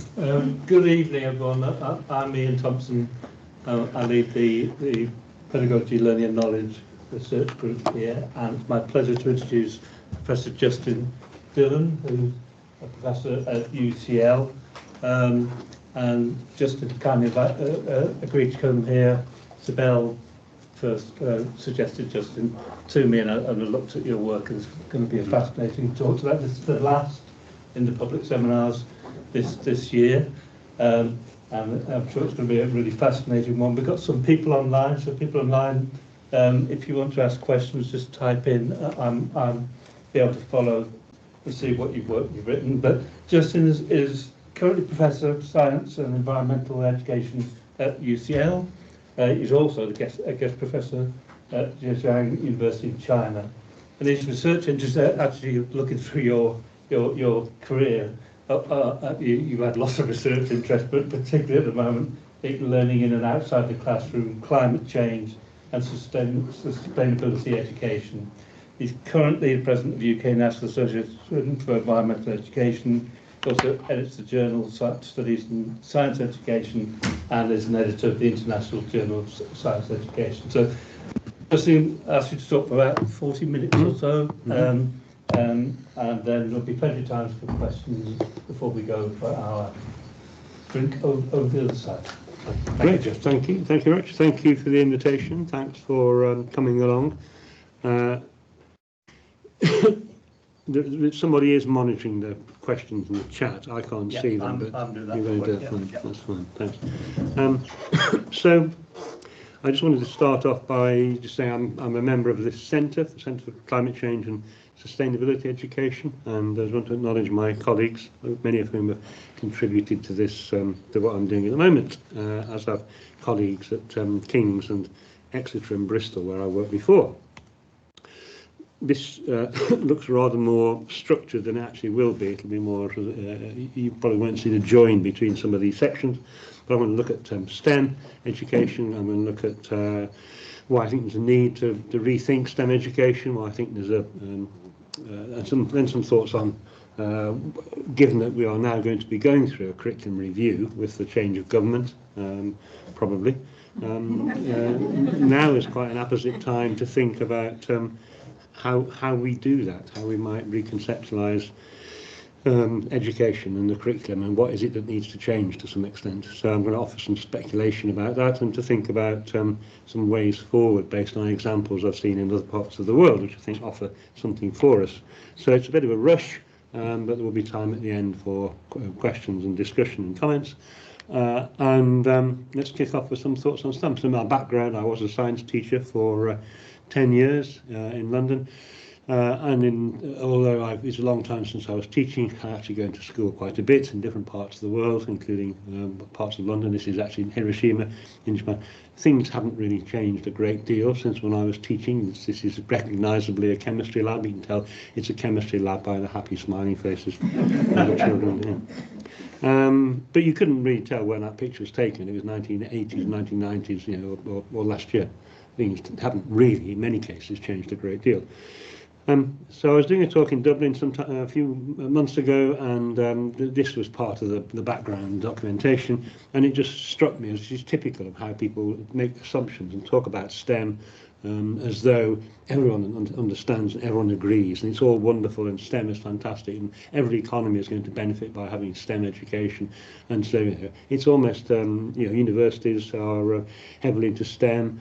Good evening, everyone. I'm Ian Thompson. I lead the Pedagogy, Learning and Knowledge Research Group here, and it's my pleasure to introduce Professor Justin Dillon, who's a professor at UCL. And Justin kindly agreed to come here. Sibel first suggested Justin to me, and I looked at your work, and it's going to be a fascinating talk. So this is the last in the public seminars this year, and I'm sure it's going to be a really fascinating one. We've got some people online, if you want to ask questions, just type in. I'm be able to follow and see what you've written. But Justin is currently Professor of Science and Environmental Education at UCL. He's also a guest professor at Zhejiang University in China, and his research interests are actually looking through your career. You had lots of research interest, but particularly at the moment, learning in and outside the classroom, climate change and sustainability education. He's currently the president of the UK National Association for Environmental Education. He also edits the journal Studies in Science Education and is an editor of the International Journal of Science Education. So just ask you to talk for about 40 minutes or so. And then there'll be plenty of time for questions before we go for our drink over the other side. Great, Jeff. Thank you very much. Thank you for the invitation. Thanks for coming along. Somebody is monitoring the questions in the chat. I can't see them, but I'm doing that. you're going to do it. Fine. That's fine. Thanks. So I just wanted to start off by just saying I'm a member of this centre, the Centre for Climate Change and Sustainability Education, and I want to acknowledge my colleagues, many of whom have contributed to this, to what I'm doing at the moment, as have colleagues at King's and Exeter and Bristol, where I worked before. This looks rather more structured than it actually will be. It'll be more, you probably won't see the join between some of these sections, but I'm going to look at STEM education. I'm going to look at why I think there's a need to rethink STEM education, why I think there's and some thoughts on, given that we are now going to be going through a curriculum review with the change of government, probably, now is quite an apposite time to think about how we do that, how we might reconceptualise education and the curriculum, and what is it that needs to change to some extent. So I'm going to offer some speculation about that, and to think about some ways forward based on examples I've seen in other parts of the world, which I think offer something for us. So it's a bit of a rush, but there will be time at the end for questions and discussion and comments. Let's kick off with some thoughts on STEM. So my background, I was a science teacher for 10 years in London. Although it's a long time since I was teaching, I actually go to school quite a bit in different parts of the world, including parts of London. This is actually in Hiroshima, in Japan. Things haven't really changed a great deal since when I was teaching. This is recognisably a chemistry lab. You can tell it's a chemistry lab by the happy smiling faces of the children. But you couldn't really tell when that picture was taken. It was 1980s, 1990s, or last year. Things haven't really, in many cases, changed a great deal. So I was doing a talk in Dublin a few months ago, and this was part of the background documentation, and it just struck me as just typical of how people make assumptions and talk about STEM as though everyone understands and everyone agrees, and it's all wonderful and STEM is fantastic and every economy is going to benefit by having STEM education. And so it's almost, universities are heavily into STEM,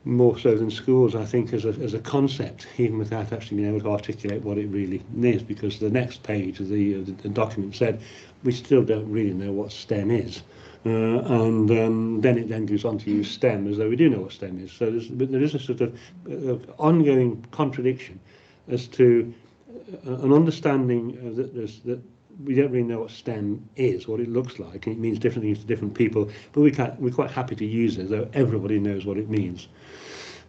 more so than schools, I think, as a concept, even without actually being able to articulate what it really is, because the next page of the document said we still don't really know what STEM is. Then it goes on to use STEM as though we do know what STEM is. So there is a sort of ongoing contradiction as to an understanding that we don't really know what STEM is, what it looks like, and it means different things to different people, but we're quite happy to use it as though everybody knows what it means.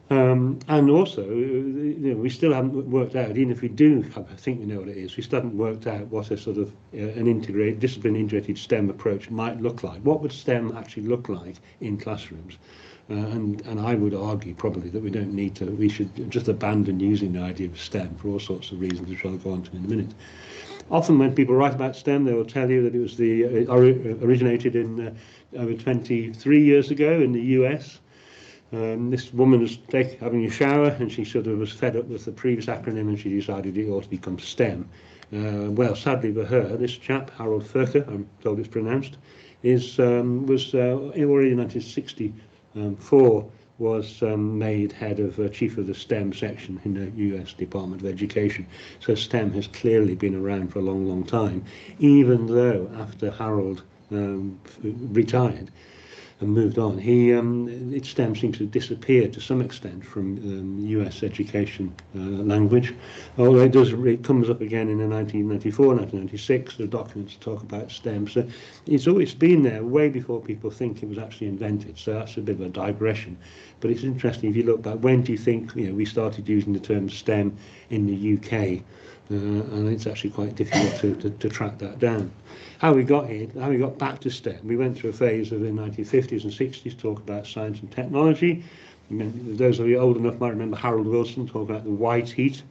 And also, we still haven't worked out, even if we do think we know what it is, we still haven't worked out what a sort of an discipline-integrated STEM approach might look like. What would STEM actually look like in classrooms? And I would argue probably that we should just abandon using the idea of STEM for all sorts of reasons, which I'll go on to in a minute. Often when people write about STEM, they will tell you that it originated in over 23 years ago in the US. This woman was having a shower, and she sort of was fed up with the previous acronym, and she decided it ought to become STEM. Well, sadly for her, this chap, Harold Furker, I'm told it's pronounced, was already in 1964 was made head of chief of the STEM section in the US Department of Education. So STEM has clearly been around for a long, long time, even though after Harold retired and moved on, STEM seems to have disappeared to some extent from US education language, although it comes up again in the 1994, 1996, the documents talk about STEM, so it's always been there way before people think it was actually invented, so that's a bit of a digression. But it's interesting if you look back, when do you think we started using the term STEM in the UK? And it's actually quite difficult to track that down. How we got here, how we got back to STEM. We went through a phase of the 1950s and 60s talk about science and technology. Those of you old enough might remember Harold Wilson talking about the white heat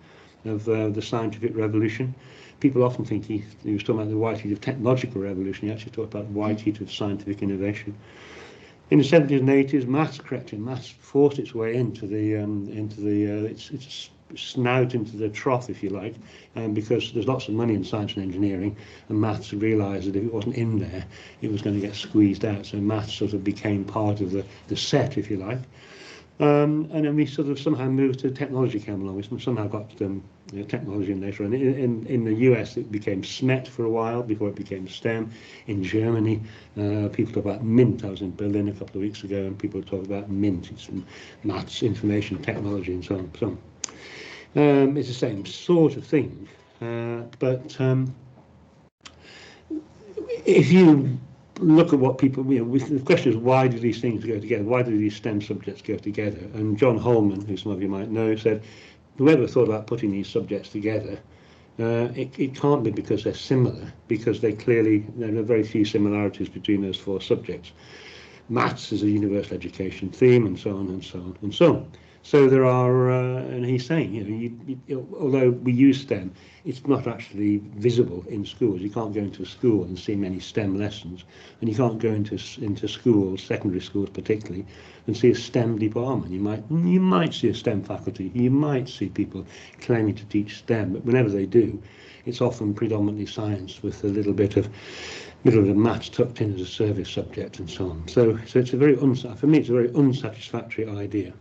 of the scientific revolution. People often think he was talking about the white heat of technological revolution. He actually talked about the white heat of scientific innovation. In the 70s and 80s, maths forced its way into its snout into the trough, if you like, because there's lots of money in science and engineering, and maths realised that if it wasn't in there, it was going to get squeezed out. So maths sort of became part of the set, if you like. And then we sort of somehow moved to technology came along. We somehow got technology in later. And in the US, it became SMET for a while before it became STEM. In Germany, people talk about MINT. I was in Berlin a couple of weeks ago, and people talk about MINT. It's maths, information technology, and so on. So it's the same sort of thing. But if you look at what people, the question is, why do these things go together? Why do these STEM subjects go together? And John Holman, who some of you might know, said, whoever thought about putting these subjects together, it can't be because they're similar, because there are very few similarities between those four subjects. Maths is a universal education theme, and so on, and so on, and so on. So there are, and he's saying, although we use STEM, it's not actually visible in schools. You can't go into a school and see many STEM lessons, and you can't go into schools, secondary schools particularly, and see a STEM department. You might see a STEM faculty, you might see people claiming to teach STEM, but whenever they do, it's often predominantly science with a little bit of maths tucked in as a service subject and so on. So it's for me, it's a very unsatisfactory idea.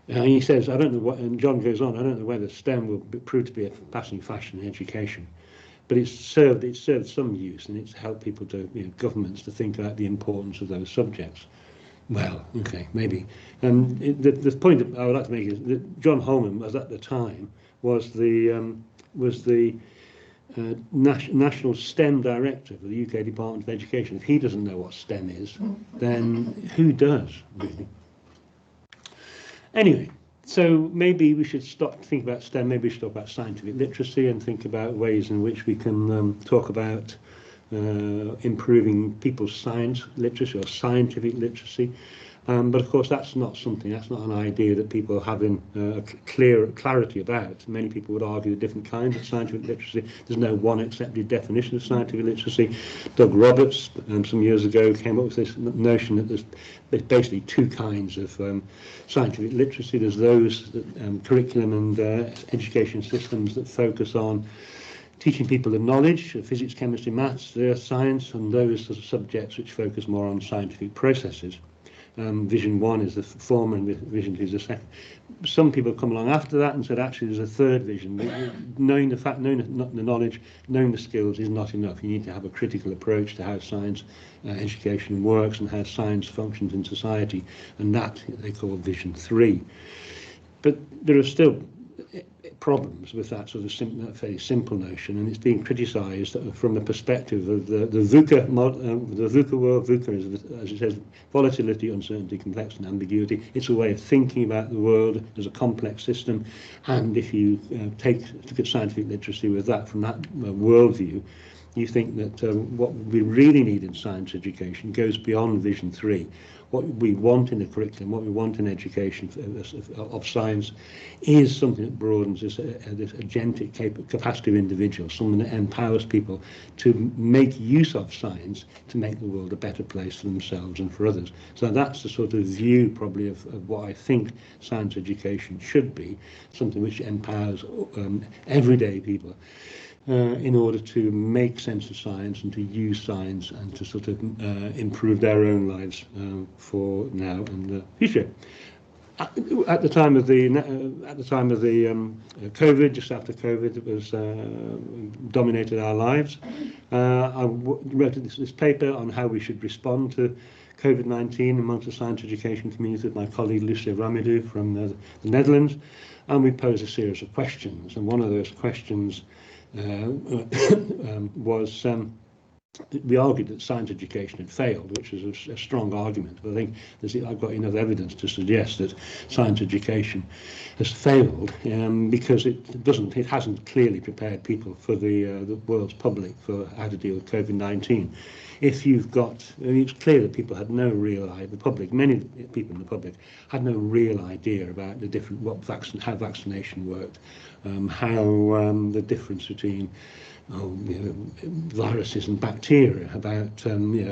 And he says, I don't know what, and John goes on, I don't know whether STEM will prove to be a passing fashion in education, but it's served some use, and it's helped people governments to think about the importance of those subjects. Well, okay, maybe. And the point that I would like to make is that John Holman, as at the time, was the national STEM director for the UK Department of Education. If he doesn't know what STEM is, then who does, really? Anyway, so maybe we should stop thinking about STEM, maybe we should talk about scientific literacy and think about ways in which we can talk about improving people's science literacy or scientific literacy. But of course, that's not an idea that people have in clarity about. Many people would argue the different kinds of scientific literacy. There's no one accepted definition of scientific literacy. Doug Roberts, some years ago, came up with this notion that there's basically two kinds of scientific literacy. There's those curriculum and education systems that focus on teaching people the knowledge of physics, chemistry, maths, earth science, and those sort of subjects which focus more on scientific processes. Vision 1 is the former and Vision 2 is the second. Some people have come along after that and said actually there's a third vision. Knowing the knowledge, knowing the skills is not enough. You need to have a critical approach to how science education works and how science functions in society, and that they call Vision 3. But there are still problems with that sort of very simple notion, and it's being criticised from the perspective of the VUCA model. The VUCA world, VUCA is, as it says, volatility, uncertainty, complexity, and ambiguity. It's a way of thinking about the world as a complex system, and if you look at scientific literacy with that, from that worldview, you think that what we really need in science education goes beyond Vision 3. What we want in the curriculum, what we want in education of science, is something that broadens this agentic capacity of individuals, something that empowers people to make use of science to make the world a better place for themselves and for others. So that's the sort of view probably of what I think science education should be, something which empowers everyday people in order to make sense of science and to use science and to sort of improve their own lives for now and the future. At the time of the COVID, just after COVID, it was dominated our lives. I wrote this paper on how we should respond to COVID-19 amongst the science education community with my colleague Lucia Ramidou from the Netherlands, and we posed a series of questions. And one of those questions was we argued that science education had failed, which is a strong argument. But I think I've got enough evidence to suggest that science education has failed because it hasn't clearly prepared people for the world's public for how to deal with COVID-19. If you've got, it's clear that people had no real idea, many people in the public had no real idea about the different, how vaccination worked, how the difference between viruses and bacteria, about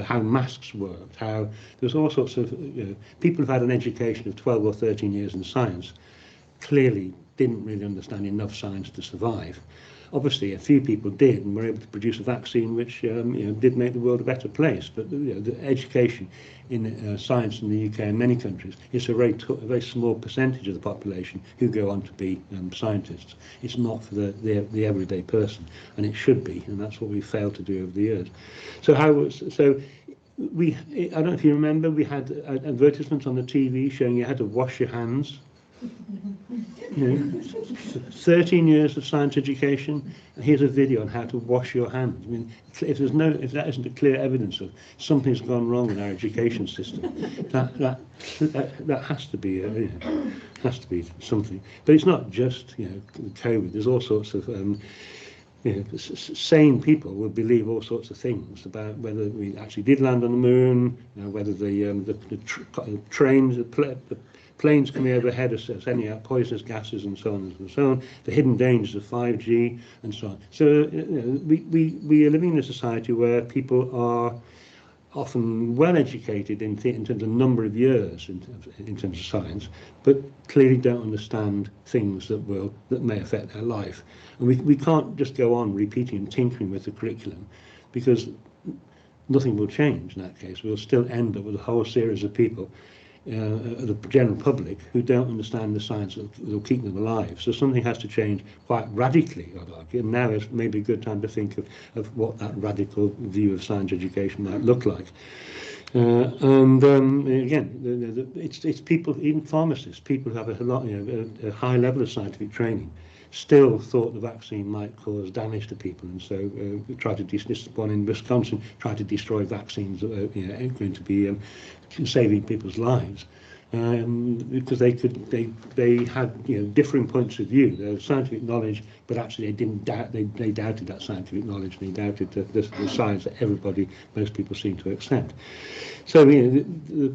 how masks worked, how there's all sorts of people who've had an education of 12 or 13 years in science clearly didn't really understand enough science to survive. Obviously, a few people did and were able to produce a vaccine which did make the world a better place. But the education in science in the UK and many countries is a very small percentage of the population who go on to be scientists. It's not for the everyday person, and it should be, and that's what we failed to do over the years. So I don't know if you remember, we had advertisements on the TV showing you had to wash your hands. 13 years of science education, and here's a video on how to wash your hands. I mean, if that isn't a clear evidence of something's gone wrong in our education system, that has to be something. But it's not just COVID. There's all sorts of sane people will believe all sorts of things about whether we actually did land on the moon, whether the trains, the planes coming overhead are sending out poisonous gases and so on and so on, the hidden dangers of 5G and so on. So we are living in a society where people are often well educated in terms of the number of years in terms of science, but clearly don't understand things that may affect their life. And we can't just go on repeating and tinkering with the curriculum, because nothing will change in that case. We'll still end up with a whole series of people, the general public, who don't understand the science that will keep them alive. So something has to change quite radically, I'd argue, and now is maybe a good time to think of what that radical view of science education might look like. Again, it's people, even pharmacists, people who have a high level of scientific training, still thought the vaccine might cause damage to people, and so tried to this one in Wisconsin tried to destroy vaccines that were going to be saving people's lives, because they had differing points of view. There was scientific knowledge, but actually they doubted that scientific knowledge, and they doubted the science that most people seem to accept. So the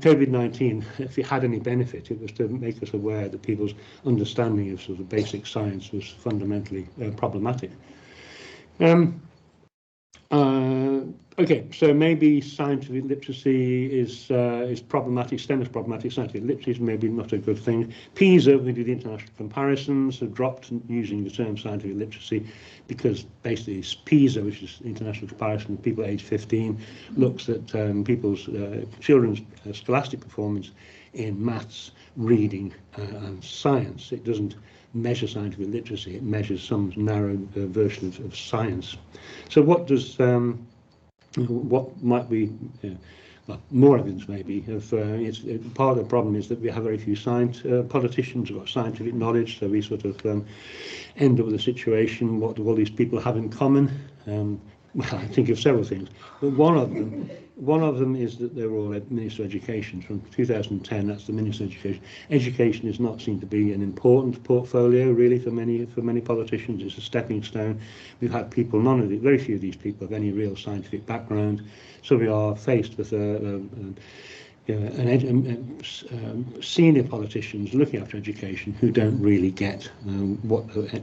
COVID-19, if it had any benefit, it was to make us aware that people's understanding of sort of basic science was fundamentally problematic. Okay, so maybe scientific literacy is problematic. STEM is problematic. Scientific literacy is maybe not a good thing. PISA, we did international comparisons, have dropped using the term scientific literacy, because basically PISA, which is international comparison of people aged 15, looks at children's scholastic performance in maths, reading, and science. It doesn't measure scientific literacy. It measures some narrow version of science. So what might be more evidence maybe of part of the problem is that we have very few politicians who've got scientific knowledge, so we sort of end up with a situation, what do all these people have in common? Well, I think of several things, but one of them is that they're all Minister of Education from 2010. That's the Minister of Education. Education does not seem to be an important portfolio really for many politicians. It's a stepping stone. We've had people, very few of these people have any real scientific background, so we are faced with senior politicians looking after education who don't really get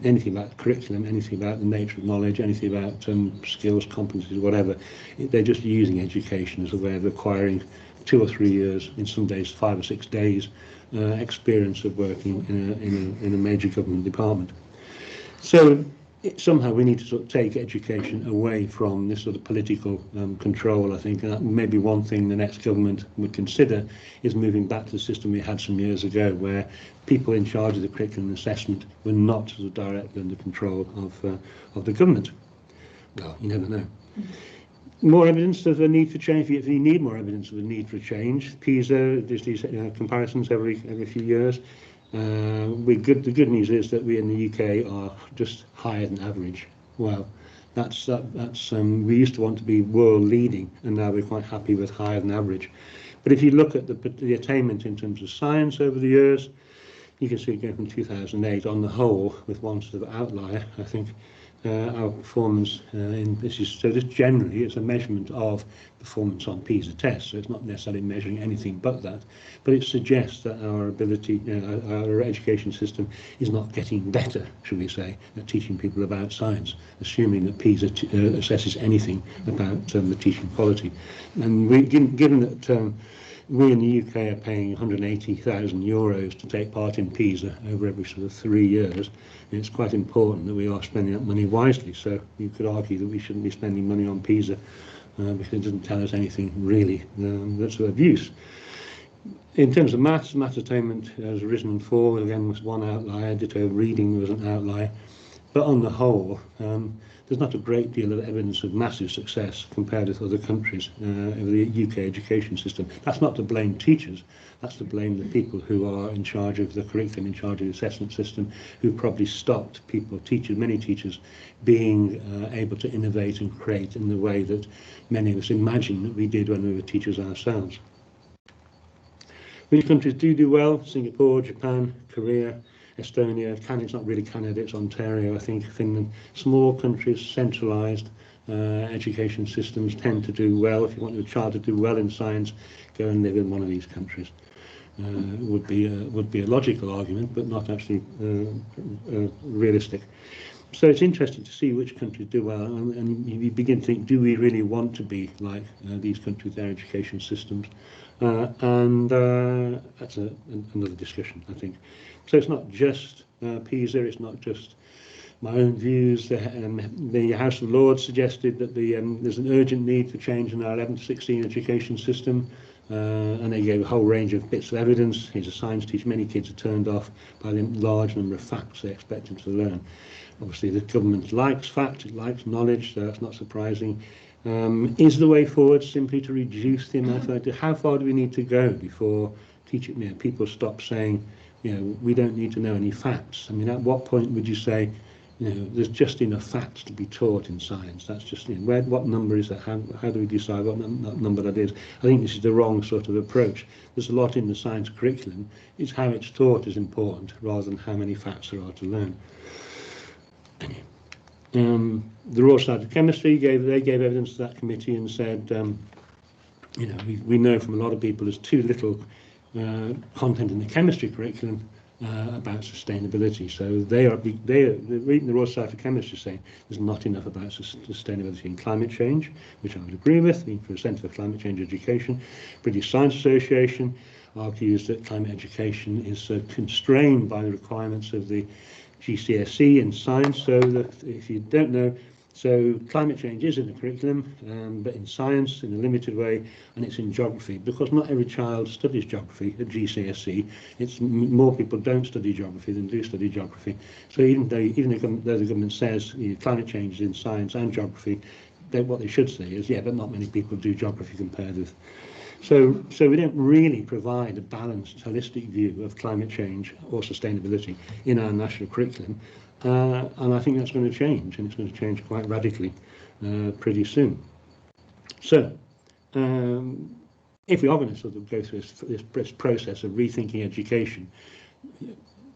anything about the curriculum, anything about the nature of knowledge, anything about skills, competencies, whatever. They're just using education as a way of acquiring 2 or 3 years, in some days 5 or 6 days, experience of working in a major government department. So somehow we need to sort of take education away from this sort of political control, I think, and that may be one thing the next government would consider, is moving back to the system we had some years ago, where people in charge of the curriculum assessment were not sort of directly under control of the government. Well, you never know. More evidence of the need for change. If you need more evidence of the need for change, PISA, there's these comparisons every few years. The good news is that we in the UK are just higher than average. Well, that's we used to want to be world leading, and now we're quite happy with higher than average. But if you look at the attainment in terms of science over the years, you can see it going from 2008 on the whole, with one sort of outlier. I think our performance this generally is a measurement of performance on PISA tests, so it's not necessarily measuring anything but that, but it suggests that our ability, our education system is not getting better, should we say, at teaching people about science, assuming that PISA assesses anything about the teaching quality. And given that we in the UK are paying 180,000 euros to take part in PISA over every sort of 3 years. It's quite important that we are spending that money wisely. So you could argue that we shouldn't be spending money on PISA because it doesn't tell us anything really that's of use. In terms of maths attainment has risen and fallen. Again, was one outlier. Ditto reading was an outlier. But on the whole, there's not a great deal of evidence of massive success compared with other countries of the UK education system. That's not to blame teachers, that's to blame the people who are in charge of the curriculum, in charge of the assessment system, who probably stopped many teachers being able to innovate and create in the way that many of us imagined that we did when we were teachers ourselves. Which countries do well? Singapore, Japan, Korea, Estonia, Canada. It's not really Canada, it's Ontario, I think, Finland. Small countries, centralised education systems tend to do well. If you want your child to do well in science, go and live in one of these countries. Would be a logical argument, but not actually realistic. So it's interesting to see which countries do well, and you begin to think, do we really want to be like these countries, their education systems? And that's another discussion, I think. So it's not just PISA, it's not just my own views. The House of Lords suggested that there's an urgent need for change in our 11 to 16 education system, and they gave a whole range of bits of evidence. He's a science teacher. Many kids are turned off by the large number of facts they expect them to learn. Obviously, the government likes facts, it likes knowledge, so that's not surprising. Is the way forward simply to reduce the amount of how far do we need to go before people stop saying, we don't need to know any facts? I mean, at what point would you say, there's just enough facts to be taught in science? That's just, what number is that? How do we decide what number that is? I think this is the wrong sort of approach. There's a lot in the science curriculum. It's how it's taught is important rather than how many facts there are to learn. The Royal Society of Chemistry gave evidence to that committee and said, we know from a lot of people there's too little content in the chemistry curriculum about sustainability. So the Royal Society of Chemistry saying there's not enough about sustainability in climate change, which I would agree with. For a Centre for Climate Change Education, British Science Association argues that climate education is constrained by the requirements of the GCSE in science. So that if you don't know, so climate change is in the curriculum, but in science in a limited way, and it's in geography, because not every child studies geography at GCSE. It's more people don't study geography than do study geography. So even though the government says climate change is in science and geography, what they should say is, but not many people do geography compared with. So we don't really provide a balanced, holistic view of climate change or sustainability in our national curriculum, and I think that's going to change, and it's going to change quite radically. pretty soon. So, if we are going to sort of go through this process of rethinking education,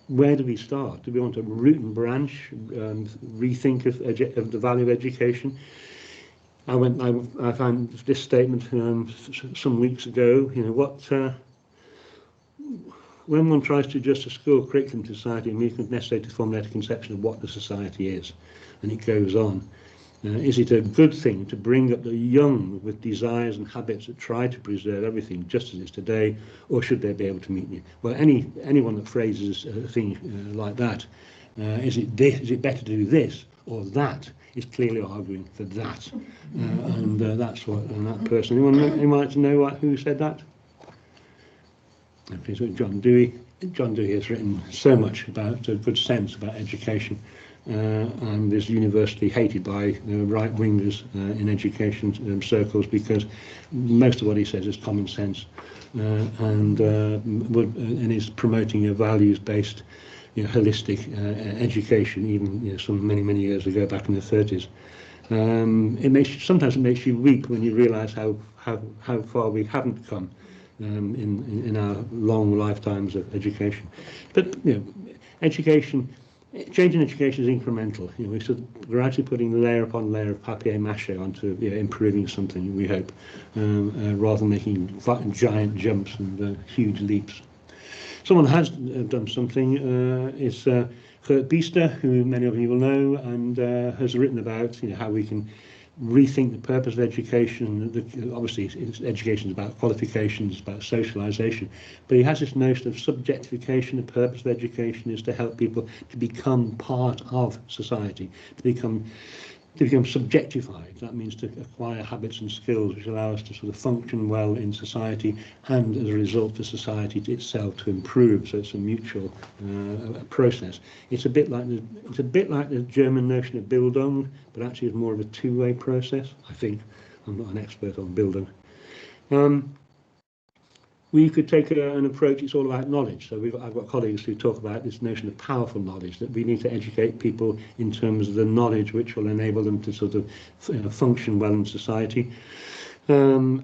where do we start? Do we want to root and branch, rethink of the value of education? I found this statement some weeks ago. You know, when one tries to adjust a school curriculum to society, it is necessary to formulate a conception of what the society is. And it goes on. Is it a good thing to bring up the young with desires and habits that try to preserve everything just as it is today, or should they be able to meet you? Well, anyone that phrases a thing like that, is it better to do this or that, is clearly arguing for that. That's what that person. Anyone like to know who said that? John Dewey. John Dewey has written so much about good sense about education, and is universally hated by right-wingers in education circles, because most of what he says is common sense, and is promoting a values-based, holistic education, even some many years ago, back in the 30s. Sometimes it makes you weep when you realise how far we haven't come in our long lifetimes of education. But changing education is incremental. We're sort of gradually putting layer upon layer of papier-mâché onto improving something, we hope, rather than making giant jumps and huge leaps. Someone has done something. It's Kurt Biester, who many of you will know, and has written about how we can rethink the purpose of education. Obviously, education is about qualifications, about socialisation, but he has this notion of subjectification. The purpose of education is to help people to become part of society, to become subjectified. That means to acquire habits and skills which allow us to sort of function well in society, and as a result for society itself to improve. So it's a mutual process. It's a bit like the German notion of Bildung, but actually it's more of a two-way process, I think. I'm not an expert on Bildung. We could take an approach. It's all about knowledge. So I've got colleagues who talk about this notion of powerful knowledge, that we need to educate people in terms of the knowledge which will enable them to sort of function well in society. And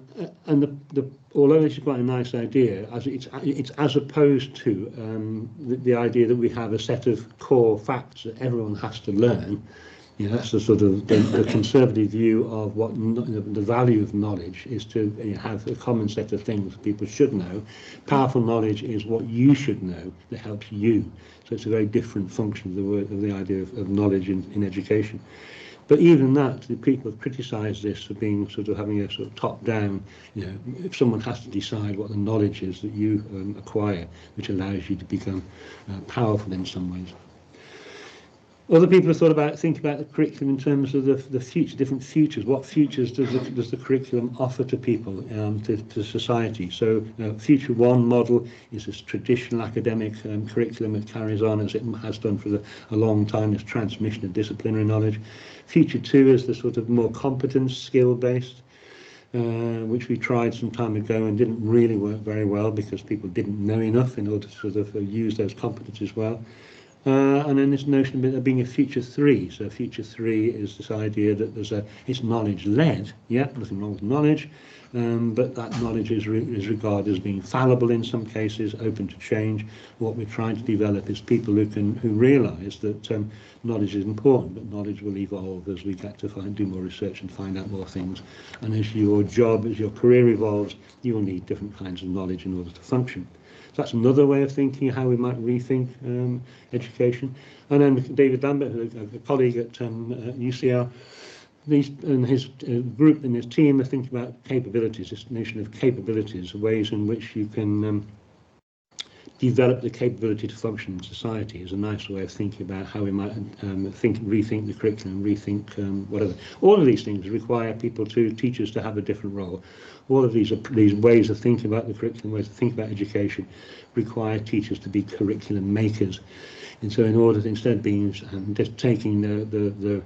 although this is quite a nice idea, it's as opposed to the idea that we have a set of core facts that everyone has to learn. That's the sort of the conservative view of what the value of knowledge is, to have a common set of things people should know. Powerful knowledge is what you should know that helps you. So it's a very different function of the idea of knowledge in education. But even that, the people have criticised this for being sort of having a sort of top-down. If someone has to decide what the knowledge is that you acquire, which allows you to become powerful in some ways. Other people have think about the curriculum in terms of the future, different futures. What futures does the curriculum offer to people, to society? So, Future One model is this traditional academic curriculum that carries on as it has done for a long time, this transmission of disciplinary knowledge. Future Two is the sort of more competence, skill-based, which we tried some time ago and didn't really work very well because people didn't know enough in order to sort of use those competences well. And then this notion of being a future three. So future three is this idea that it's knowledge-led. Yeah, nothing wrong with knowledge, but that knowledge is regarded as being fallible in some cases, open to change. What we're trying to develop is people who realise that knowledge is important, but knowledge will evolve as we get to do more research and find out more things. And as your career evolves, you will need different kinds of knowledge in order to function. So that's another way of thinking how we might rethink education. And then David Lambert, a colleague at UCL, and his group and his team are thinking about capabilities, this notion of capabilities, ways in which you can develop the capability to function in society, is a nice way of thinking about how we might rethink the curriculum, rethink whatever. All of these things require teachers to have a different role. All of these ways of thinking about the curriculum, ways of thinking about education, require teachers to be curriculum makers. And so in order to, instead of being just taking the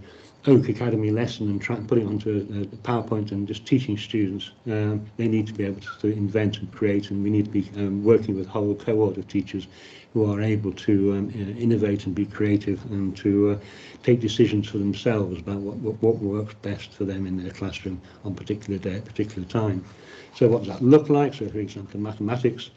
Oak Academy lesson and try and put it onto a PowerPoint and just teaching students. They need to be able to invent and create, and we need to be working with a whole cohort of teachers who are able to innovate and be creative and to take decisions for themselves about what works best for them in their classroom on particular day at particular time. So what does that look like? So for example, mathematics.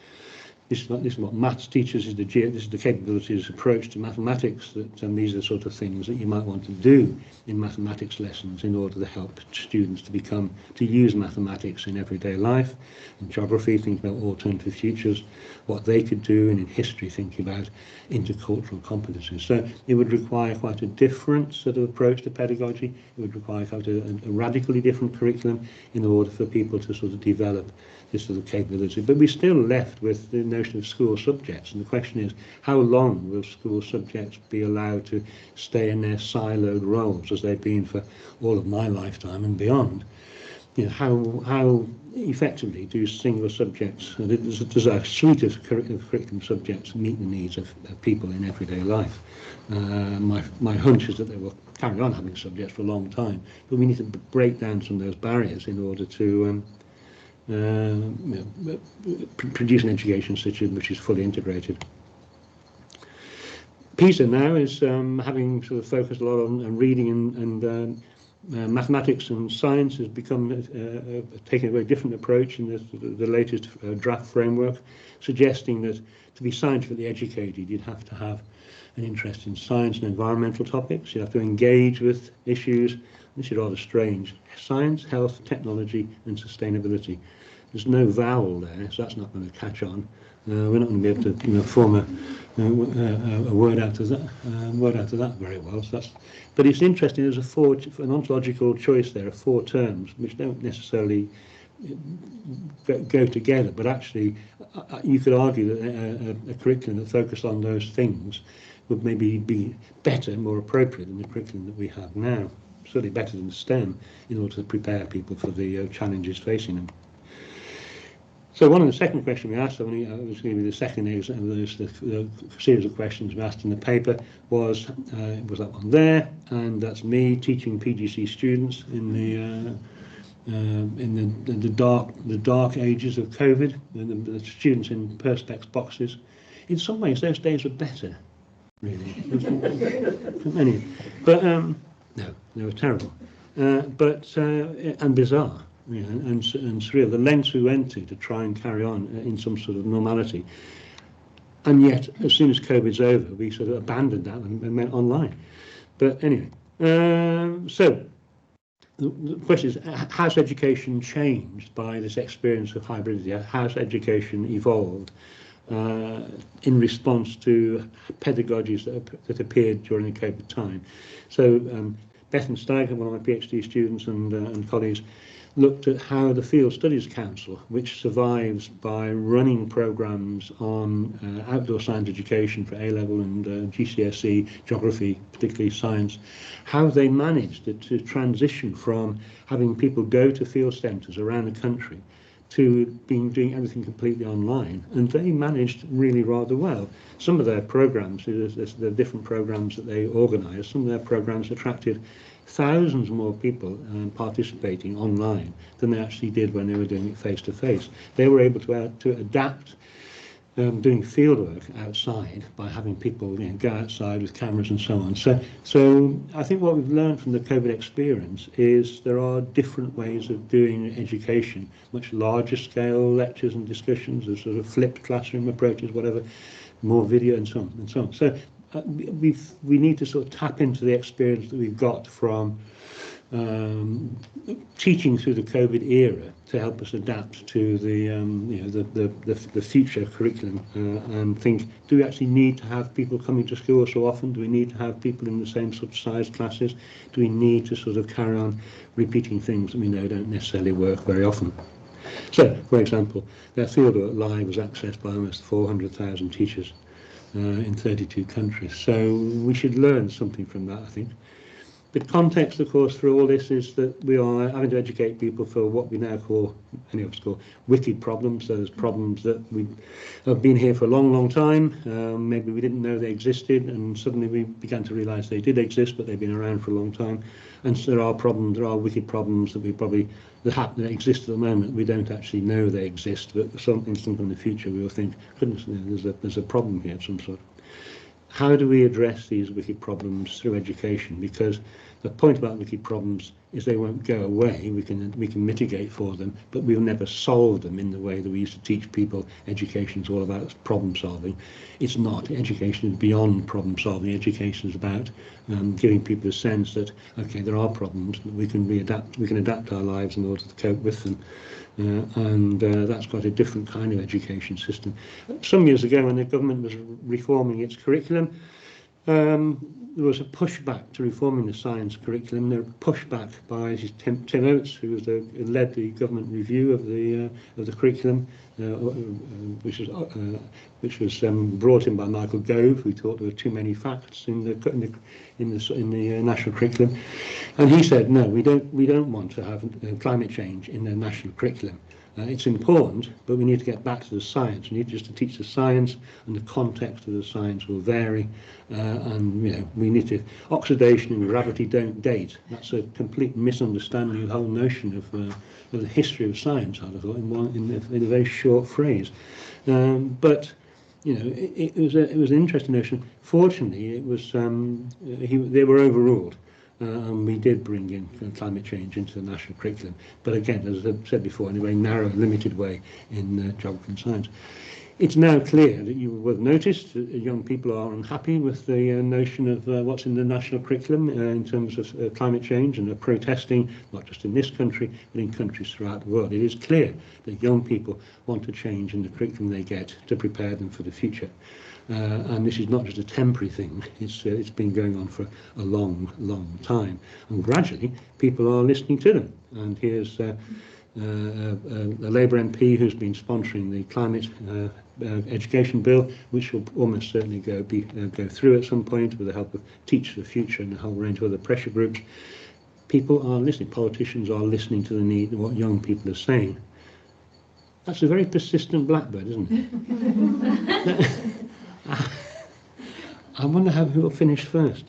This is what maths teaches, this is the capabilities approach to mathematics, that these are the sort of things that you might want to do in mathematics lessons in order to help students to use mathematics in everyday life. In geography, thinking about alternative futures, what they could do, and in history, thinking about intercultural competencies. So it would require quite a different sort of approach to pedagogy. It would require quite a radically different curriculum in order for people to sort of develop this sort of capability. But we're still left with the notion of school subjects, and the question is, how long will school subjects be allowed to stay in their siloed roles as they've been for all of my lifetime and beyond? You know, how effectively do single subjects, does a suite of curriculum subjects meet the needs of people in everyday life? My hunch is that they will carry on having subjects for a long time, but we need to break down some of those barriers in order to produce an education system which is fully integrated. PISA now is having sort of focused a lot on reading and mathematics and science has become taking a very different approach in the latest draft framework, suggesting that to be scientifically educated you'd have to have an interest in science and environmental topics. You'd have to engage with issues, this is rather strange, science, health, technology and sustainability. There's no vowel there, so that's not going to catch on. We're not going to be able to form a word out of that very well. So but it's interesting. There's an ontological choice there of 4 terms which don't necessarily go together. But actually, you could argue that a curriculum that focused on those things would maybe be better, more appropriate than the curriculum that we have now. Certainly better than STEM in order to prepare people for the challenges facing them. So one of the second questions we asked, I was going to be the second of the series of questions we asked in the paper, was that one there, and that's me teaching PGC students in the dark ages of COVID, and the students in perspex boxes. In some ways, those days were better, really. Anyway, but no, they were terrible, and bizarre. You know, and surreal, the lengths we went to try and carry on in some sort of normality, and yet as soon as COVID's over we sort of abandoned that and went online. But anyway, so the question is, has education changed by this experience of hybridity? Has education evolved in response to pedagogies that appeared during the COVID time? So Beth and Stagg, one of my PhD students and colleagues, looked at how the Field Studies Council, which survives by running programmes on outdoor science education for A-level and GCSE, geography, particularly science, how they managed to transition from having people go to field centres around the country to doing everything completely online, and they managed really rather well. Some of their programmes, the different programmes that they organised, some of their programmes attracted thousands more people participating online than they actually did when they were doing it face to face. They were able to adapt doing field work outside by having people go outside with cameras and so on. So I think what we've learned from the COVID experience is there are different ways of doing education, much larger scale lectures and discussions, of sort of flipped classroom approaches, whatever, more video and so on and so on. So we need to sort of tap into the experience that we've got from teaching through the COVID era to help us adapt to the future curriculum and think, do we actually need to have people coming to school so often? Do we need to have people in the same sort of size classes? Do we need to sort of carry on repeating things that we know don't necessarily work very often? So, for example, their Fieldwork Live was accessed by almost 400,000 teachers in 32 countries. So we should learn something from that, I think. The context, of course, for all this is that we are having to educate people for what we now call, many of us call, wicked problems. Those problems that we have been here for a long, long time. Maybe we didn't know they existed, and suddenly we began to realise they did exist, but they've been around for a long time. And so there are problems, there are wicked problems that we probably that exist at the moment. We don't actually know they exist, but some instant in the future we will think, goodness, there's a problem here of some sort. How do we address these wicked problems through education? Because the point about wicked problems is they won't go away. We can mitigate for them, but we'll never solve them in the way that we used to teach people. Education is all about problem solving. It's not. Education is beyond problem solving. Education is about giving people a sense that, okay, there are problems, but we can adapt our lives in order to cope with them. And that's quite a different kind of education system. Some years ago, when the government was reforming its curriculum, there was a pushback to reforming the science curriculum. There was pushback by Tim Oates, who led the government review of the curriculum, which was brought in by Michael Gove, who thought there were too many facts in the national curriculum, and he said, no, we don't want to have climate change in the national curriculum. It's important, but we need to get back to the science. We need just to teach the science, and the context of the science will vary. And we need to. Oxidation and gravity don't date. That's a complete misunderstanding of the whole notion of the history of science. I thought in a very short phrase. But it was an interesting notion. Fortunately, it was they were overruled. And we did bring in climate change into the national curriculum, but again, as I said before, in a very narrow, limited way in geography and science. It's now clear that you will have noticed that young people are unhappy with the notion of what's in the national curriculum in terms of climate change, and are protesting, not just in this country, but in countries throughout the world. It is clear that young people want a change in the curriculum they get to prepare them for the future. And this is not just a temporary thing, it's been going on for a long, long time. And gradually, people are listening to them. And here's a Labour MP who's been sponsoring the climate education bill, which will almost certainly go through at some point with the help of Teach the Future and a whole range of other pressure groups. People are listening, politicians are listening to the need of what young people are saying. That's a very persistent blackbird, isn't it? I wonder who will finish first.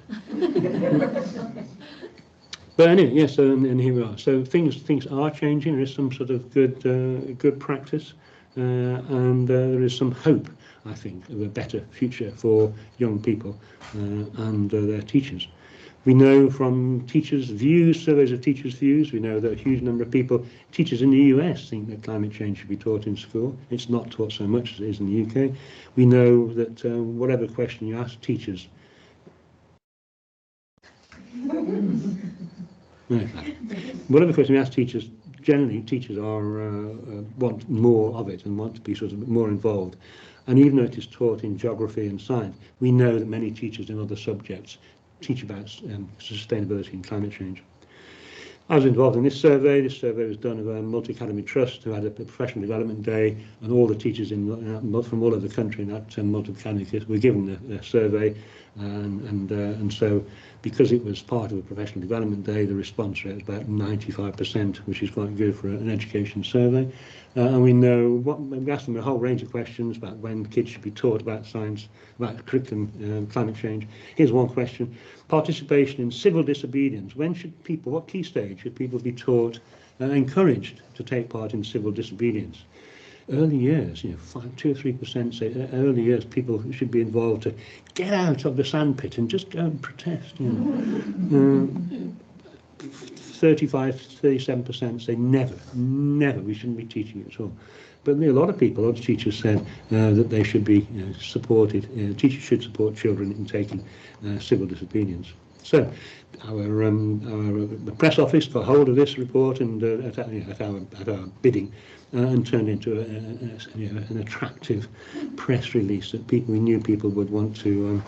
But anyway, yes, and here we are. So things are changing. There is some sort of good practice, and there is some hope, I think, of a better future for young people and their teachers. We know from teachers' views, surveys of teachers' views, we know that a huge number of teachers in the US think that climate change should be taught in school. It's not taught so much as it is in the UK. We know that whatever question you ask teachers, whatever question you ask teachers, generally teachers want more of it and want to be sort of more involved. And even though it is taught in geography and science, we know that many teachers in other subjects teach about sustainability and climate change. I was involved in this survey. This survey was done of a multi-academy trust who had a professional development day, and all the teachers from all over the country in that multi-academy were given the survey, and so because it was part of a professional development day, the response rate was about 95%, which is quite good for an education survey. And we asked them a whole range of questions about when kids should be taught about science, about curriculum, climate change. Here's one question: participation in civil disobedience. What key stage should people be taught, encouraged to take part in civil disobedience? Early years, 2 or 3% say early years people should be involved to get out of the sandpit and just go and protest. 37% say never, we shouldn't be teaching it at all. But a lot of teachers said that they should be supported, teachers should support children in taking civil disobedience. So the press office got hold of this report and at our bidding and turned into an attractive press release that we knew people would want to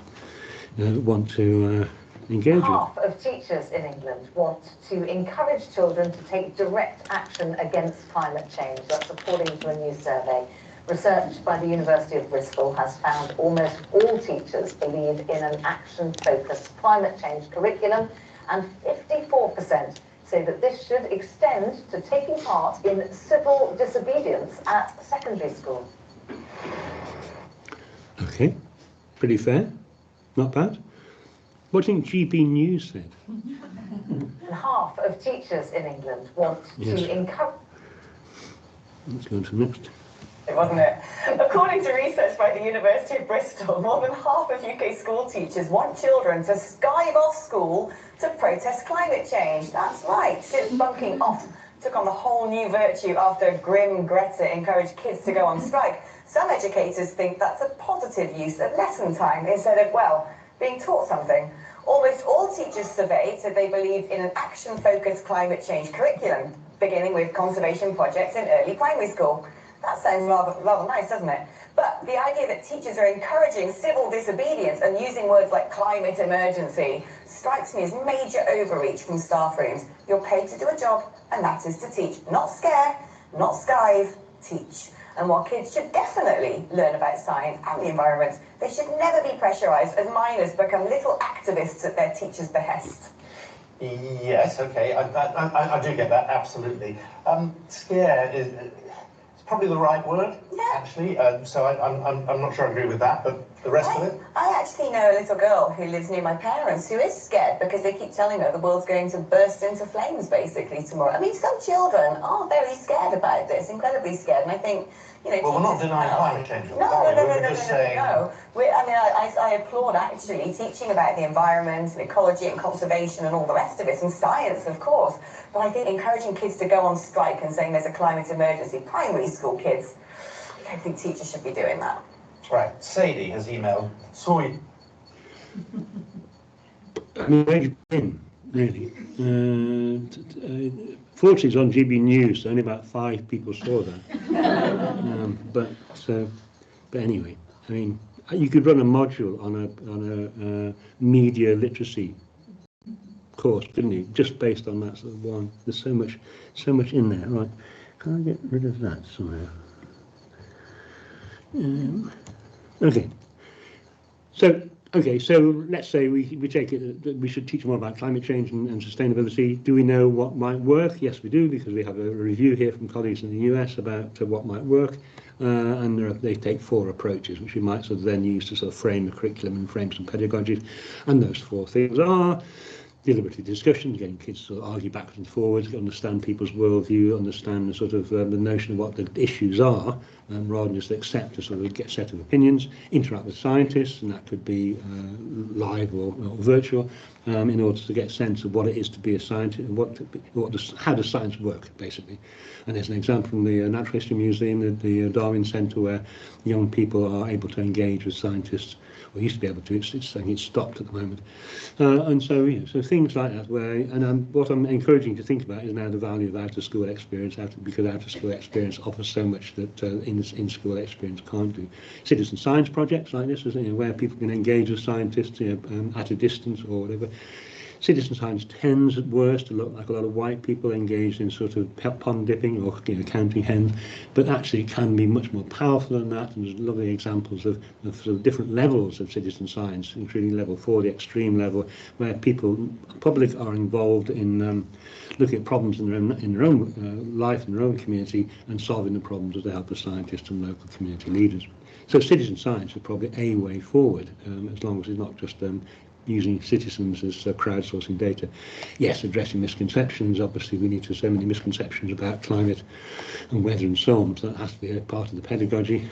engage with. Half of teachers in England want to encourage children to take direct action against climate change. That's according to a new survey. Research by the University of Bristol has found almost all teachers believe in an action-focused climate change curriculum, and 54% say that this should extend to taking part in civil disobedience at secondary school. Okay, pretty fair, not bad. What do you think GB News said? And half of teachers in England want to encourage... Let's go on to the next. Wasn't it? According to research by the University of Bristol, more than half of UK school teachers want children to skive off school to protest climate change. That's right, since bunking off took on the whole new virtue after grim Greta encouraged kids to go on strike, some educators think that's a positive use of lesson time instead of, well, being taught something. Almost all teachers surveyed said they believed in an action-focused climate change curriculum, beginning with conservation projects in early primary school. That sounds rather nice, doesn't it? But the idea that teachers are encouraging civil disobedience and using words like climate emergency strikes me as major overreach from staff rooms. You're paid to do a job, and that is to teach. Not scare, not skive, teach. And while kids should definitely learn about science and the environment, they should never be pressurised as minors become little activists at their teachers' behest. Yes, okay, I do get that, absolutely. Scare is probably the right word, actually, so I'm not sure I agree with that, but the rest of it? I actually know a little girl who lives near my parents who is scared because they keep telling her the world's going to burst into flames, basically, tomorrow. I mean, some children are very scared about this, incredibly scared, and I think, you know... Well, we're not denying climate change. No. I applaud, actually, teaching about the environment and ecology and conservation and all the rest of it, and science, of course. But I think encouraging kids to go on strike and saying there's a climate emergency, primary school kids, I don't think teachers should be doing that. Right, Sadie has emailed. Sorry. I mean, where have you been, really? Fortunately, it's on GB News, so only about 5 people saw that. But anyway, I mean, you could run a module on a media literacy course, couldn't you? Just based on that sort of one. There's so much in there. Right? Can I get rid of that somehow? Okay. So let's say we take it that we should teach more about climate change and sustainability. Do we know what might work? Yes, we do, because we have a review here from colleagues in the US about what might work. And they take 4 approaches, which we might sort of then use to sort of frame the curriculum and frame some pedagogies. And those 4 things are deliberative discussion, getting kids to sort of argue backwards and forwards, understand people's worldview, understand the sort of the notion of what the issues are, rather than just accept a sort of set of opinions. Interact with scientists, and that could be live or virtual, in order to get a sense of what it is to be a scientist, how does science work, basically. And there's an example from the Natural History Museum, the Darwin Centre, where young people are able to engage with scientists. Well, used to be able to. It's stopped at the moment. And so, so things like that. What I'm encouraging to think about is now the value of out-of-school experience, because out-of-school experience offers so much that in-school experience can't do. Citizen science projects like this, where people can engage with scientists at a distance or whatever. Citizen science tends, at worst, to look like a lot of white people engaged in sort of pond dipping or counting hens, but actually it can be much more powerful than that. And there's lovely examples of sort of different levels of citizen science, including level 4, the extreme level, where public are involved in looking at problems in their own life, in their own community, and solving the problems with the help of scientists and local community leaders. So citizen science is probably a way forward, as long as it's not just using citizens as crowdsourcing data. Yes, addressing misconceptions. Obviously, we need to so many misconceptions about climate and weather and so on, so that has to be a part of the pedagogy.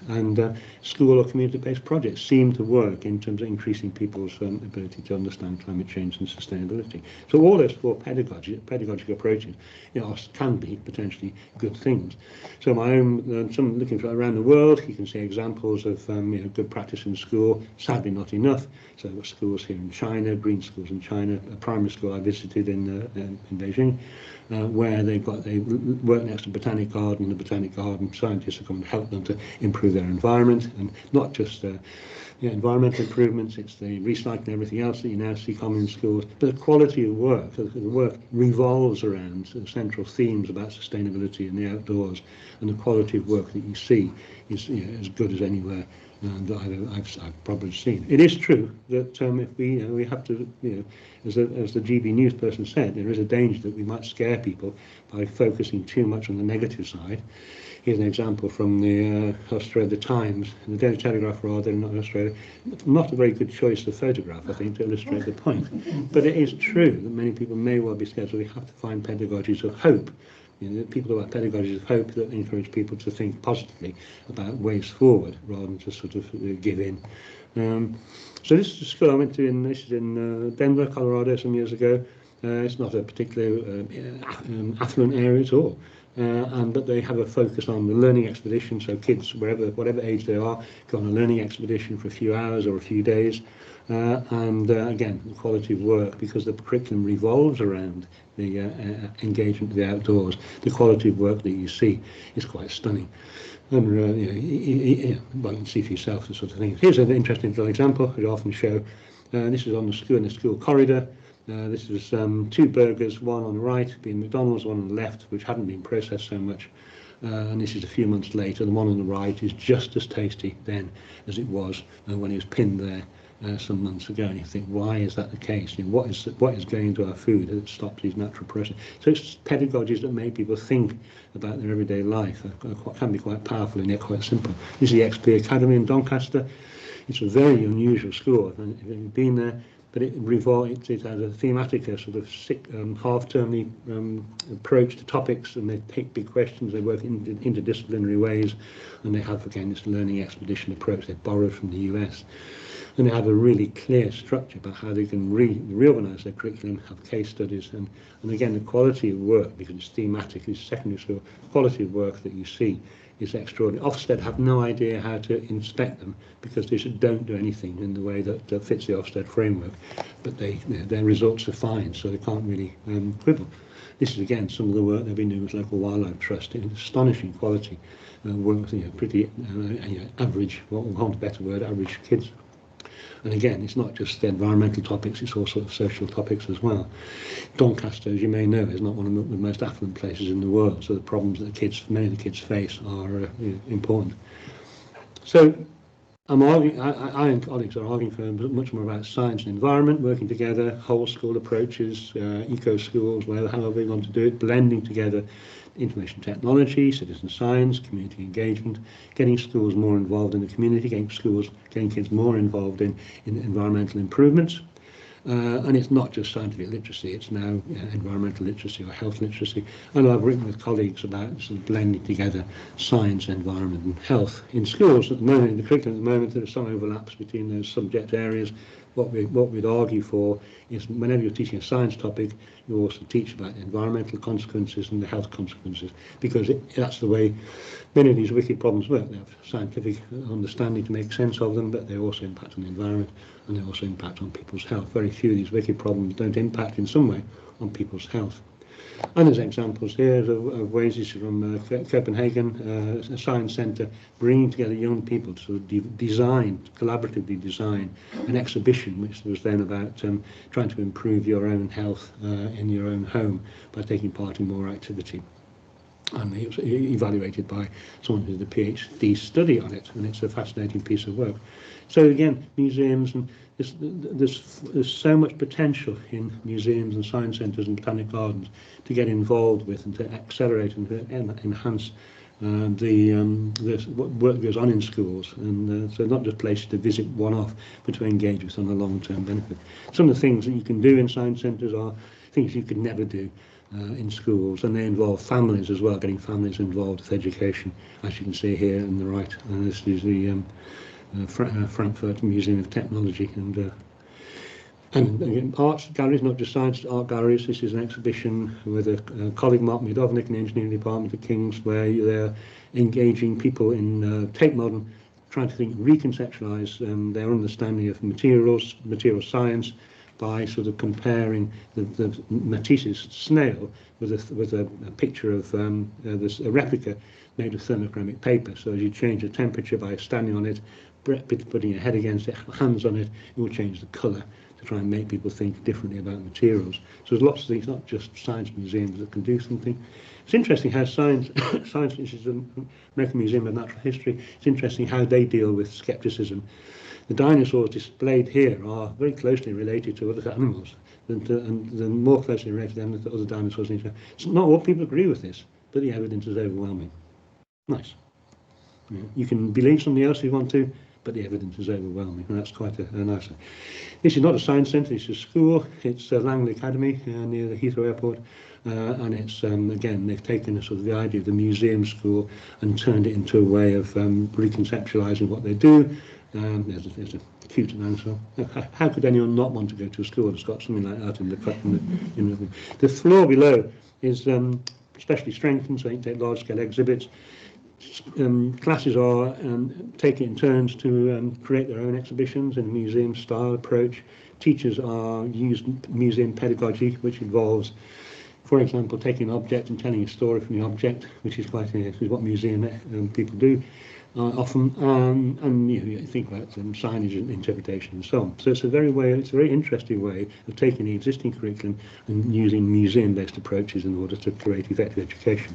And school or community-based projects seem to work in terms of increasing people's ability to understand climate change and sustainability. So all those 4 pedagogical approaches can be potentially good things. So my own, some looking for around the world, you can see examples of good practice in school. Sadly, not enough. So schools here in China, green schools in China, a primary school I visited in Beijing, where they work next to a botanic garden, and the botanic garden scientists are going to help them to improve their environment, and not just environmental improvements, it's the recycling, everything else that you now see common in schools, but the quality of work. The work revolves around central themes about sustainability and the outdoors, and the quality of work that you see is as good as anywhere that I've probably seen. It is true that if we have to, as the GB News person said, there is a danger that we might scare people by focusing too much on the negative side. Here's an example from the Australia, the Times, the Daily Telegraph rather, not Australia. Not a very good choice of photograph, I think, to illustrate the point. But it is true that many people may well be scared, so we have to find pedagogies of hope. People talk about pedagogies of hope that encourage people to think positively about ways forward rather than just sort of give in. So this is a school I went to this is in Denver, Colorado, some years ago. It's not a particularly affluent area at all. But they have a focus on the learning expedition, so kids, whatever age they are, go on a learning expedition for a few hours or a few days. Again, the quality of work, because the curriculum revolves around the engagement with the outdoors, the quality of work that you see is quite stunning. And well, you can see for yourself the sort of thing. Here's an interesting little example I often show. This is on in the school corridor. This is 2 burgers, one on the right being McDonald's, one on the left, which hadn't been processed so much. And this is a few months later. The one on the right is just as tasty then as it was when it was pinned there some months ago. And you think, why is that the case? What is going into our food that stops these natural processes? So it's pedagogies that make people think about their everyday life. Can be quite powerful and yet quite simple. This is the XP Academy in Doncaster. It's a very unusual school. If you've been there, but it has a thematic, a sort of half-termly approach to topics, and they take big questions, they work in interdisciplinary ways, and they have, again, this learning expedition approach they borrowed from the US. And they have a really clear structure about how they can reorganise their curriculum, have case studies, and again, the quality of work, because it's thematic, it's secondary school, the quality of work that you see is extraordinary. Ofsted have no idea how to inspect them because they just don't do anything in the way that fits the Ofsted framework, but their results are fine, so they can't really quibble. This is again some of the work they've been doing with Local Wildlife Trust in astonishing quality work, pretty average, what we'll call a better word, average kids. And again, it's not just the environmental topics, it's also social topics as well. Doncaster, as you may know, is not one of the most affluent places in the world, so the problems that many of the kids face are important. So I and colleagues are arguing for much more about science and environment, working together, whole school approaches, eco schools, however we want to do it, blending together information technology, citizen science, community engagement, getting schools more involved in the community, getting kids more involved in environmental improvements. And it's not just scientific literacy, it's now environmental literacy or health literacy. And I've written with colleagues about sort of blending together science, environment and health in schools. At the moment, in the curriculum at the moment, there are some overlaps between those subject areas. What we'd argue for is whenever you're teaching a science topic, you also teach about the environmental consequences and the health consequences, because that's the way many of these wicked problems work. They have scientific understanding to make sense of them, but they also impact on the environment and they also impact on people's health. Very few of these wicked problems don't impact in some way on people's health. And there's examples here of ways. This is from Copenhagen, a science centre, bringing together young people to sort of collaboratively design an exhibition, which was then about trying to improve your own health in your own home by taking part in more activity. And it was evaluated by someone who did a PhD study on it, and it's a fascinating piece of work. So again, museums, and there's so much potential in museums and science centres and botanic gardens to get involved with and to accelerate and to enhance the work that goes on in schools, and so not just places to visit one-off, but to engage with on a long-term benefit. Some of the things that you can do in science centres are things you could never do in schools, and they involve families as well, getting families involved with education, as you can see here on the right. And this is the Frankfurt Museum of Technology, and again, arts galleries, not just science, art galleries. This is an exhibition with a colleague, Mark Midovnik, in the engineering department at King's, where they're engaging people in Tate Modern, trying to reconceptualise their understanding of material science, by sort of comparing the Matisse's snail with a picture of a replica made of thermochromic paper. So as you change the temperature by standing on it, putting your head against it, hands on it, it will change the colour to try and make people think differently about materials. So there's lots of things, not just science museums that can do something. It's interesting how science, which is the American Museum of Natural History, it's interesting how they deal with scepticism. The dinosaurs displayed here are very closely related to other animals, and they're more closely related to them than to other dinosaurs. It's not all people agree with this, but the evidence is overwhelming. Nice. Yeah. You can believe something else if you want to, but the evidence is overwhelming, and that's quite a nice thing. This is not a science centre, it's a school. It's Langley Academy near the Heathrow Airport, and it's, again, they've taken sort of the idea of the museum school and turned it into a way of reconceptualising what they do. There's a cute dinosaur. How could anyone not want to go to a school that's got something like that in the the floor below is specially strengthened, so you can take large-scale exhibits. Classes are taking in turns to create their own exhibitions in a museum-style approach. Teachers are using museum pedagogy, which involves, for example, taking an object and telling a story from the object, which is what museum people do often. And you think about signage and interpretation and so on. So it's a very interesting way of taking the existing curriculum and using museum-based approaches in order to create effective education.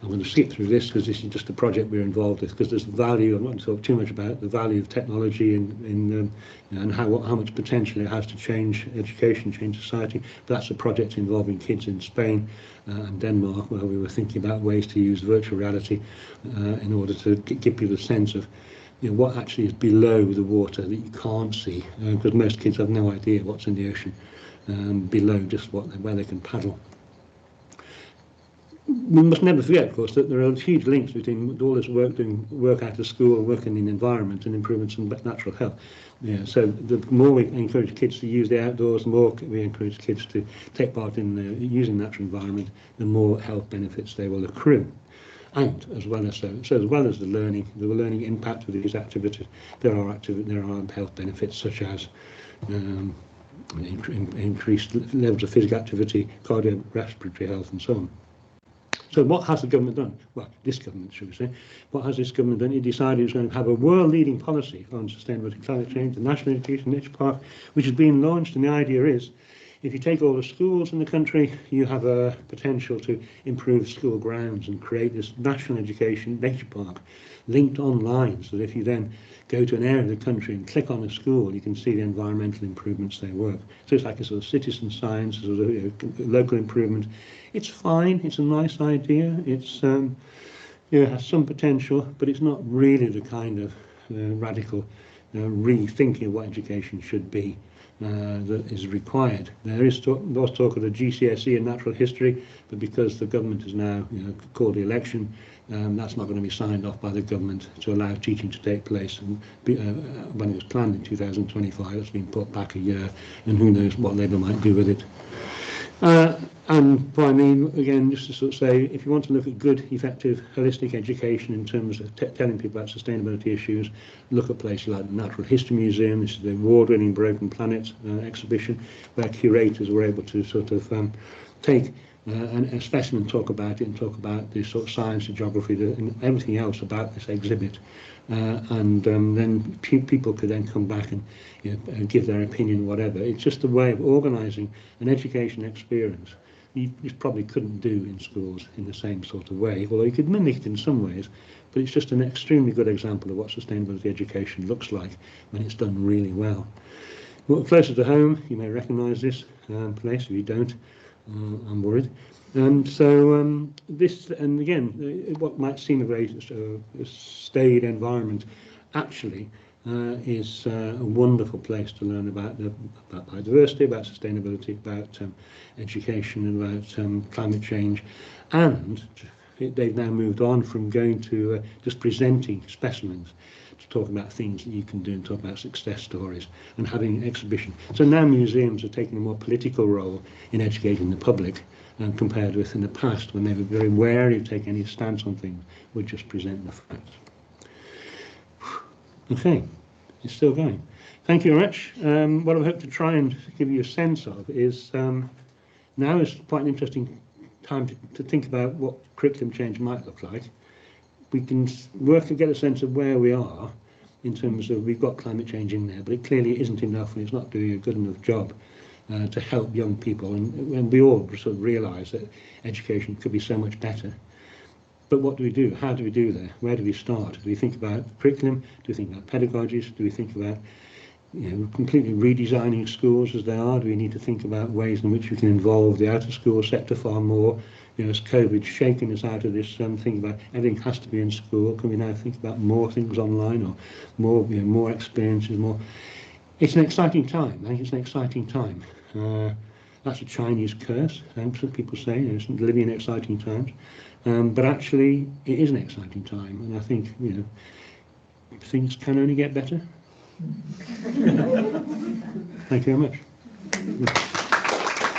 I'm going to skip through this because this is just a project we're involved with, because there's value. I'm not going to talk too much about the value of technology and how much potential it has to change education, change society. But that's a project involving kids in Spain and Denmark, where we were thinking about ways to use virtual reality in order to give people a sense of what actually is below the water that you can't see, because most kids have no idea what's in the ocean below, just where they can paddle. We must never forget, of course, that there are huge links between all this work out of school, working in the environment, and improvements in natural health. Yeah, so the more we encourage kids to use the outdoors, the more we encourage kids to take part in using the natural environment, the more health benefits they will accrue. And as well as the learning impact of these activities, there are health benefits such as increased levels of physical activity, cardiorespiratory health, and so on. So what has the government done? Well, this government, should we say. What has this government done? It decided it was going to have a world-leading policy on sustainability and climate change, the National Education Nature Park, which has been launched, and the idea is, if you take all the schools in the country, you have a potential to improve school grounds and create this National Education Nature Park linked online, so that if you then go to an area of the country and click on a school, you can see the environmental improvements they work. So it's like a sort of citizen science, sort of local improvement. It's fine. It's a nice idea. It's has some potential, but it's not really the kind of radical rethinking of what education should be that is required. There is lots of talk of the GCSE in natural history, but because the government has now called the election, that's not going to be signed off by the government to allow teaching to take place. And when it was planned in 2025, it's been put back a year, and who knows what Labour might do with it. And what I mean, again, just to sort of say, if you want to look at good, effective, holistic education in terms of telling people about sustainability issues, look at places like the Natural History Museum. This is the award-winning Broken Planet exhibition, where curators were able to sort of take a specimen, talk about it, and talk about the sort of science and geography and everything else about this exhibit. And then people could then come back and give their opinion, whatever. It's just a way of organising an education experience you probably couldn't do in schools in the same sort of way, although you could mimic it in some ways. But it's just an extremely good example of what sustainability education looks like when it's done really well. Well, closer to home, you may recognise this place. If you don't, I'm worried. And so this, and again, what might seem a very staid environment, actually is a wonderful place to learn about biodiversity, about sustainability, about education, and about climate change. And they've now moved on from going to just presenting specimens to talk about things that you can do and talk about success stories and having an exhibition. So now museums are taking a more political role in educating the public compared with in the past, when they were very wary of taking any stance on things, would just present the facts. Okay, it's still going. Thank you very much. What I hope to try and give you a sense of is now is quite an interesting time to think about what curriculum change might look like. We can work to get a sense of where we are in terms of we've got climate change in there, but it clearly isn't enough and it's not doing a good enough job to help young people. And we all sort of realise that education could be so much better. But what do we do? How do we do there? Where do we start? Do we think about curriculum? Do we think about pedagogies? Do we think about completely redesigning schools as they are? Do we need to think about ways in which we can involve the out of school sector far more? As COVID's shaking us out of this thing about everything has to be in school, can we now think about more things online or more, more experiences, more? It's an exciting time. I think it's an exciting time. That's a Chinese curse. Some people say it's living in exciting times, but actually it is an exciting time, and I think things can only get better. Thank you very much.